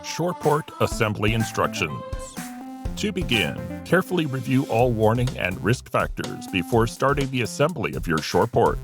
ShorePort Assembly Instructions. To begin, carefully review all warning and risk factors before starting the assembly of your ShorePort.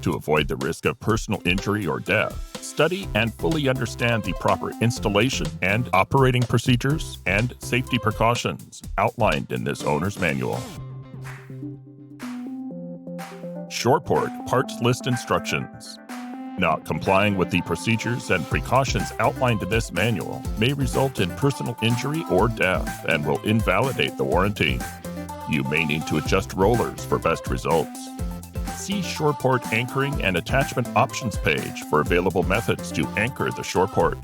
To avoid the risk of personal injury or death, study and fully understand the proper installation and operating procedures and safety precautions outlined in this owner's manual. ShorePort Parts List Instructions. Not complying with the procedures and precautions outlined in this manual may result in personal injury or death and will invalidate the warranty. You may need to adjust rollers for best results. See ShorePort Anchoring and Attachment Options page for available methods to anchor the ShorePort.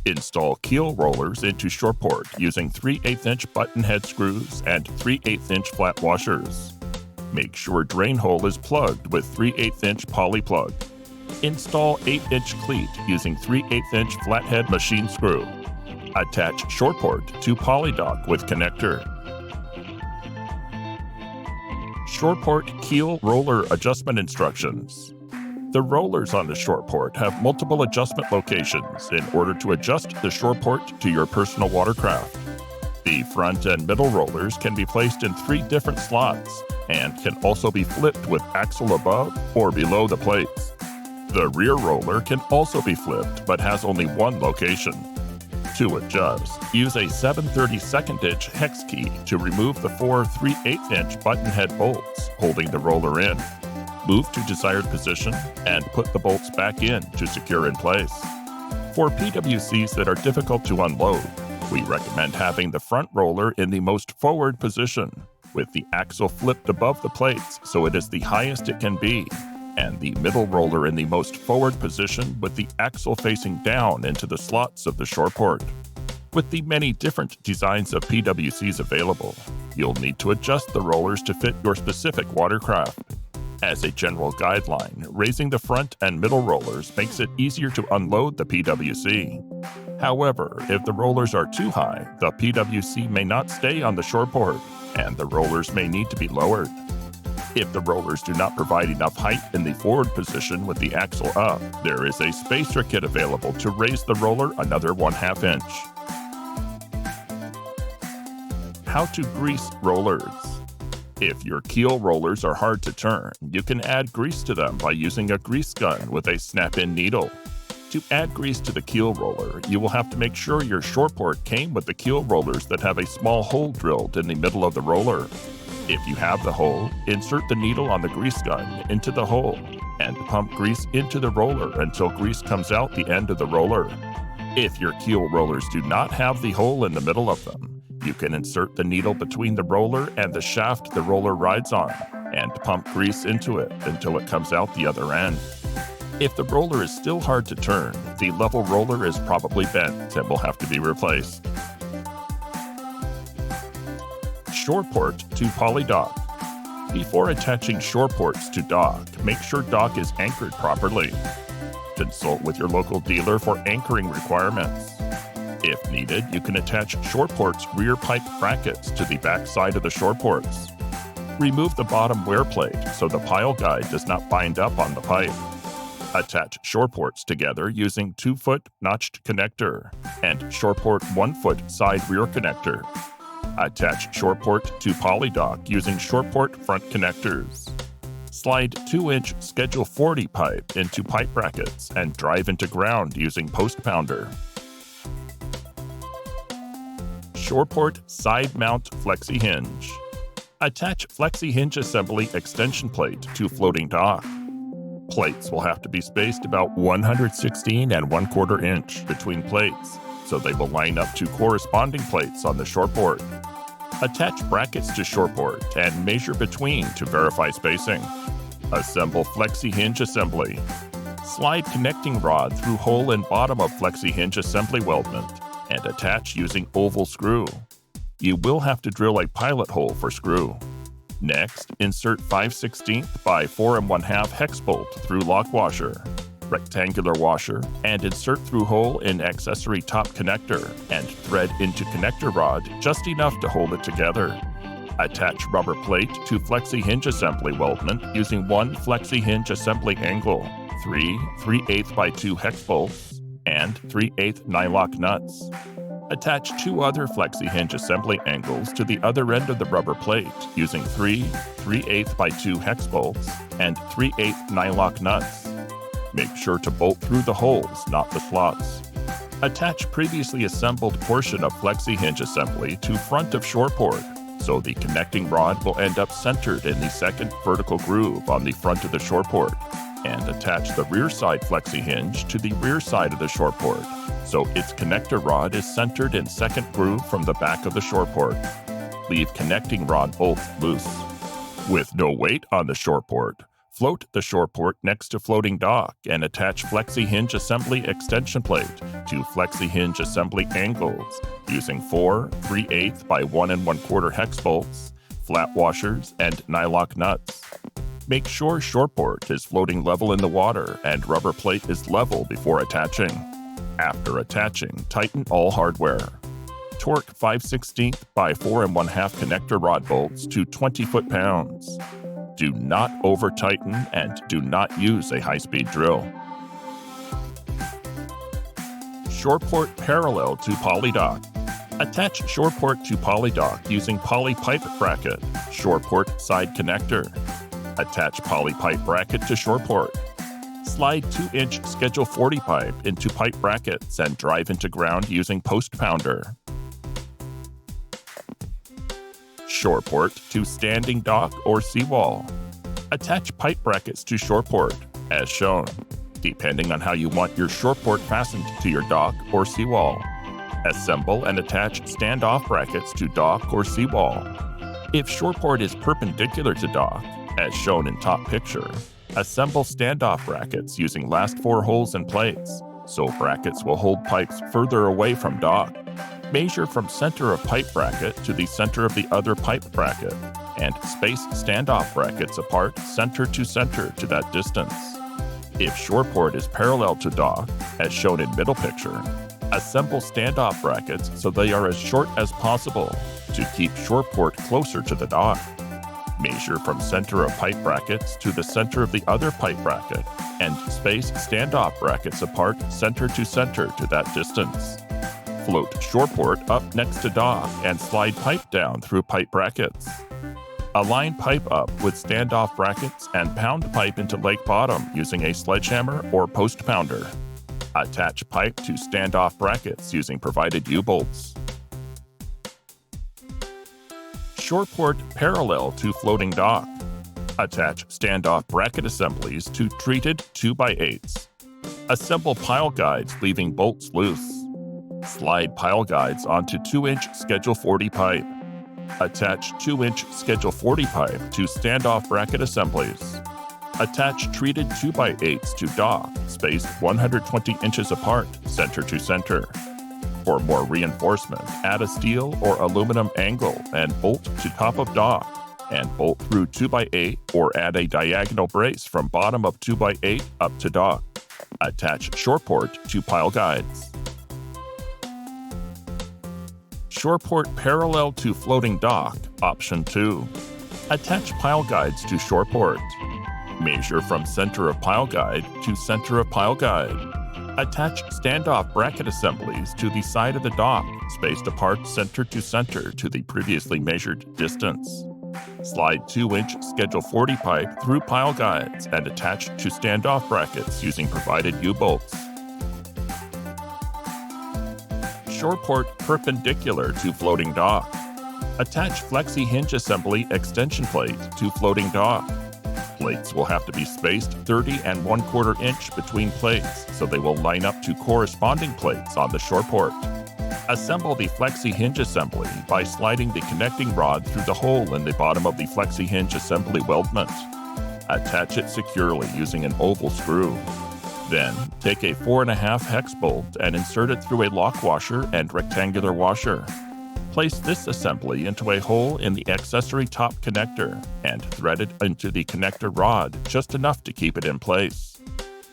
Install Keel rollers into ShorePort using 3/8" button head screws and 3/8" flat washers. Make sure drain hole is plugged with 3/8" poly plug. Install 8" cleat using 3/8" flathead machine screw. Attach ShorePort to poly dock with connector. ShorePort Keel roller adjustment instructions. The rollers on the ShorePort have multiple adjustment locations in order to adjust the ShorePort to your personal watercraft. The front and middle rollers can be placed in 3 different slots and can also be flipped with axle above or below the plates. The rear roller can also be flipped but has only one location. To adjust, use a 7/32" hex key to remove the 4 3/8" button head bolts holding the roller in. Move to desired position and put the bolts back in to secure in place. For PWCs that are difficult to unload, we recommend having the front roller in the most forward position, with the axle flipped above the plates so it is the highest it can be, and the middle roller in the most forward position with the axle facing down into the slots of the ShorePort. With the many different designs of PWCs available, you'll need to adjust the rollers to fit your specific watercraft. As a general guideline, raising the front and middle rollers makes it easier to unload the PWC. However, if the rollers are too high, the PWC may not stay on the ShorePort, and the rollers may need to be lowered. If the rollers do not provide enough height in the forward position with the axle up, there is a spacer kit available to raise the roller another 1/2 inch. How to grease rollers. If your Keel rollers are hard to turn, you can add grease to them by using a grease gun with a snap-in needle. To add grease to the Keel roller, you will have to make sure your ShorePort came with the Keel rollers that have a small hole drilled in the middle of the roller. If you have the hole, insert the needle on the grease gun into the hole and pump grease into the roller until grease comes out the end of the roller. If your Keel rollers do not have the hole in the middle of them, you can insert the needle between the roller and the shaft the roller rides on and pump grease into it until it comes out the other end. If the roller is still hard to turn, the level roller is probably bent and will have to be replaced. ShorePort to poly dock. Before attaching ShorePorts to dock, make sure dock is anchored properly. Consult with your local dealer for anchoring requirements. If needed, you can attach ShorePort's rear pipe brackets to the back side of the ShorePorts. Remove the bottom wear plate so the pile guide does not bind up on the pipe. Attach ShorePorts together using 2-foot notched connector and ShorePort 1-foot side rear connector. Attach ShorePort to poly dock using ShorePort front connectors. Slide 2-inch Schedule 40 pipe into pipe brackets and drive into ground using post pounder. ShorePort side mount flexi hinge. Attach flexi hinge assembly extension plate to floating dock. Plates will have to be spaced about 116 and 1/4 inch between plates, so they will line up to corresponding plates on the ShorePort. Attach brackets to ShorePort and measure between to verify spacing. Assemble flexi hinge assembly. Slide connecting rod through hole in bottom of flexi hinge assembly weldment and attach using oval screw. You will have to drill a pilot hole for screw. Next, insert 5/16 by 4 1/2 hex bolt through lock washer, rectangular washer, and insert through hole in accessory top connector and thread into connector rod just enough to hold it together. Attach rubber plate to flexi hinge assembly weldment using 1 flexi hinge assembly angle, 3 3/8 by 2 hex bolts, and 3/8 nylock nuts. Attach 2 other flexi hinge assembly angles to the other end of the rubber plate using 3 3/8 by 2 hex bolts and 3/8 nylock nuts. Make sure to bolt through the holes, not the slots. Attach previously assembled portion of flexi hinge assembly to front of ShorePort, so the connecting rod will end up centered in the second vertical groove on the front of the ShorePort, and attach the rear side flexi hinge to the rear side of the ShorePort, so its connector rod is centered in second groove from the back of the ShorePort. Leave connecting rod bolts loose. With no weight on the ShorePort, float the ShorePort next to floating dock and attach flexi hinge assembly extension plate to flexi hinge assembly angles using 4 3/8 by 1 1/4 hex bolts, flat washers, and nylock nuts. Make sure ShorePort is floating level in the water and rubber plate is level before attaching. After attaching, tighten all hardware. Torque 5/16 by 4 1/2 connector rod bolts to 20 foot-pounds. Do not over-tighten and do not use a high-speed drill. ShorePort parallel to polydock. Attach ShorePort to polydock using poly pipe bracket, ShorePort side connector. Attach poly pipe bracket to ShorePort. Slide 2-inch Schedule 40 pipe into pipe brackets and drive into ground using post pounder. ShorePort to standing dock or seawall. Attach pipe brackets to ShorePort, as shown, depending on how you want your ShorePort fastened to your dock or seawall. Assemble and attach standoff brackets to dock or seawall. If ShorePort is perpendicular to dock, as shown in top picture, assemble standoff brackets using last 4 holes and plates, so brackets will hold pipes further away from dock. Measure from center of pipe bracket to the center of the other pipe bracket, and space standoff brackets apart center to that distance. If ShorePort is parallel to dock, as shown in middle picture, assemble standoff brackets so they are as short as possible to keep ShorePort closer to the dock. Measure from center of pipe brackets to the center of the other pipe bracket, and space standoff brackets apart center to that distance. Float ShorePort up next to dock and slide pipe down through pipe brackets. Align pipe up with standoff brackets and pound pipe into lake bottom using a sledgehammer or post pounder. Attach pipe to standoff brackets using provided U-bolts. ShorePort parallel to floating dock. Attach standoff bracket assemblies to treated 2x8s. Assemble pile guides leaving bolts loose. Slide pile guides onto 2-inch Schedule 40 pipe. Attach 2-inch Schedule 40 pipe to standoff bracket assemblies. Attach treated 2x8s to dock, spaced 120 inches apart, center to center. For more reinforcement, add a steel or aluminum angle and bolt to top of dock, and bolt through 2x8 or add a diagonal brace from bottom of 2x8 up to dock. Attach ShorePort to pile guides. ShorePort parallel to floating dock, option 2. Attach pile guides to ShorePort. Measure from center of pile guide to center of pile guide. Attach standoff bracket assemblies to the side of the dock, spaced apart center to the previously measured distance. Slide 2-inch Schedule 40 pipe through pile guides and attach to standoff brackets using provided U-bolts. ShorePort perpendicular to floating dock. Attach flexi hinge assembly extension plate to floating dock. Plates will have to be spaced 30 1/4 inch between plates so they will line up to corresponding plates on the ShorePort. Assemble the flexi hinge assembly by sliding the connecting rod through the hole in the bottom of the flexi hinge assembly weldment. Attach it securely using an oval screw. Then, take a 4 1/2 hex bolt and insert it through a lock washer and rectangular washer. Place this assembly into a hole in the accessory top connector and thread it into the connector rod just enough to keep it in place.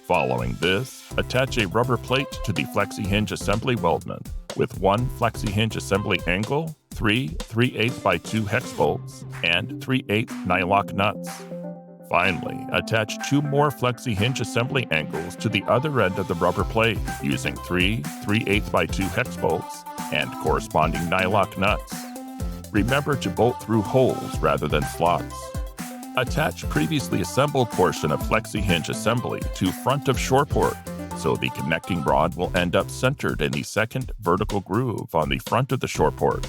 Following this, attach a rubber plate to the flexi hinge assembly weldment with 1 flexi hinge assembly angle, 3 3/8 by 2 hex bolts, and 3/8 nylock nuts. Finally, attach 2 more flexi hinge assembly angles to the other end of the rubber plate using 3 3/8 by 2 hex bolts and corresponding nylock nuts. Remember to bolt through holes rather than slots. Attach previously assembled portion of flexi hinge assembly to front of ShorePort, so the connecting rod will end up centered in the second vertical groove on the front of the ShorePort.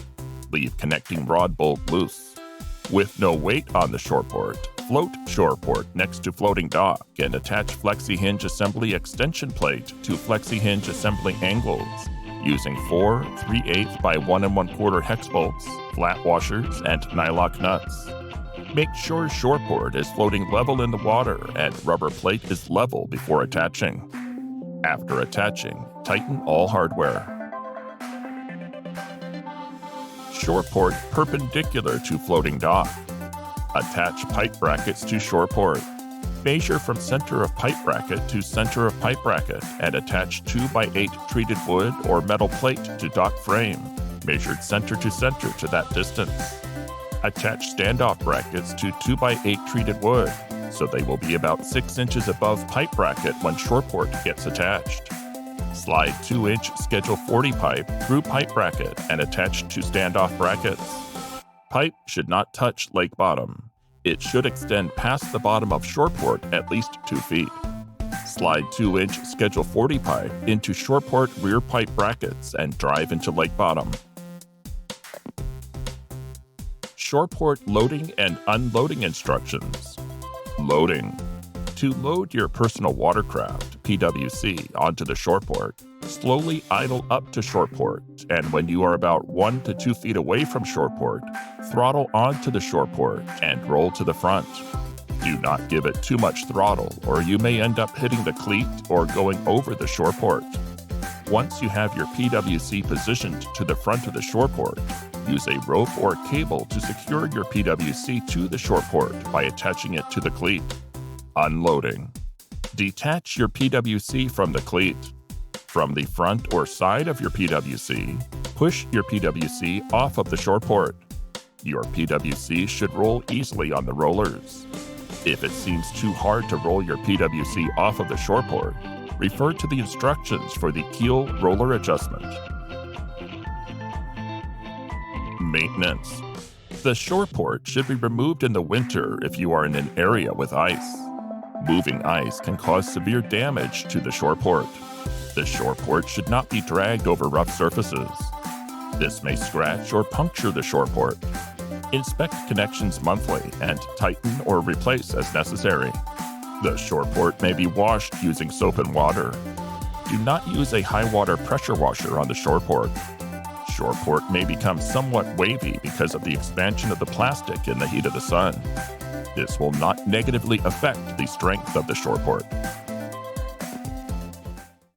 Leave connecting rod bolt loose. With no weight on the ShorePort, float ShorePort next to floating dock and attach flexi hinge assembly extension plate to flexi hinge assembly angles using 4 3/8 by 1 1/4 hex bolts, flat washers, and nylock nuts. Make sure ShorePort is floating level in the water and rubber plate is level before attaching. After attaching, tighten all hardware. ShorePort perpendicular to floating dock. Attach pipe brackets to ShorePort. Measure from center of pipe bracket to center of pipe bracket and attach 2x8 treated wood or metal plate to dock frame, measured center to that distance. Attach standoff brackets to 2x8 treated wood, so they will be about 6 inches above pipe bracket when ShorePort gets attached. Slide 2-inch Schedule 40 pipe through pipe bracket and attach to standoff brackets. Pipe should not touch lake bottom. It should extend past the bottom of ShorePort at least 2 feet. Slide 2-inch Schedule 40 pipe into ShorePort rear pipe brackets and drive into lake bottom. ShorePort loading and unloading instructions. Loading. To load your personal watercraft, PWC, onto the ShorePort, slowly idle up to ShorePort, and when you are about 1 to 2 feet away from ShorePort, throttle onto the ShorePort and roll to the front. Do not give it too much throttle, or you may end up hitting the cleat or going over the ShorePort. Once you have your PWC positioned to the front of the ShorePort, use a rope or cable to secure your PWC to the ShorePort by attaching it to the cleat. Unloading. Detach your PWC from the cleat. From the front or side of your PWC, push your PWC off of the ShorePort. Your PWC should roll easily on the rollers. If it seems too hard to roll your PWC off of the ShorePort, refer to the instructions for the Keel roller adjustment. Maintenance. The ShorePort should be removed in the winter if you are in an area with ice. Moving ice can cause severe damage to the ShorePort. The ShorePort should not be dragged over rough surfaces. This may scratch or puncture the ShorePort. Inspect connections monthly and tighten or replace as necessary. The ShorePort may be washed using soap and water. Do not use a high water pressure washer on the ShorePort. ShorePort may become somewhat wavy because of the expansion of the plastic in the heat of the sun. This will not negatively affect the strength of the ShorePort.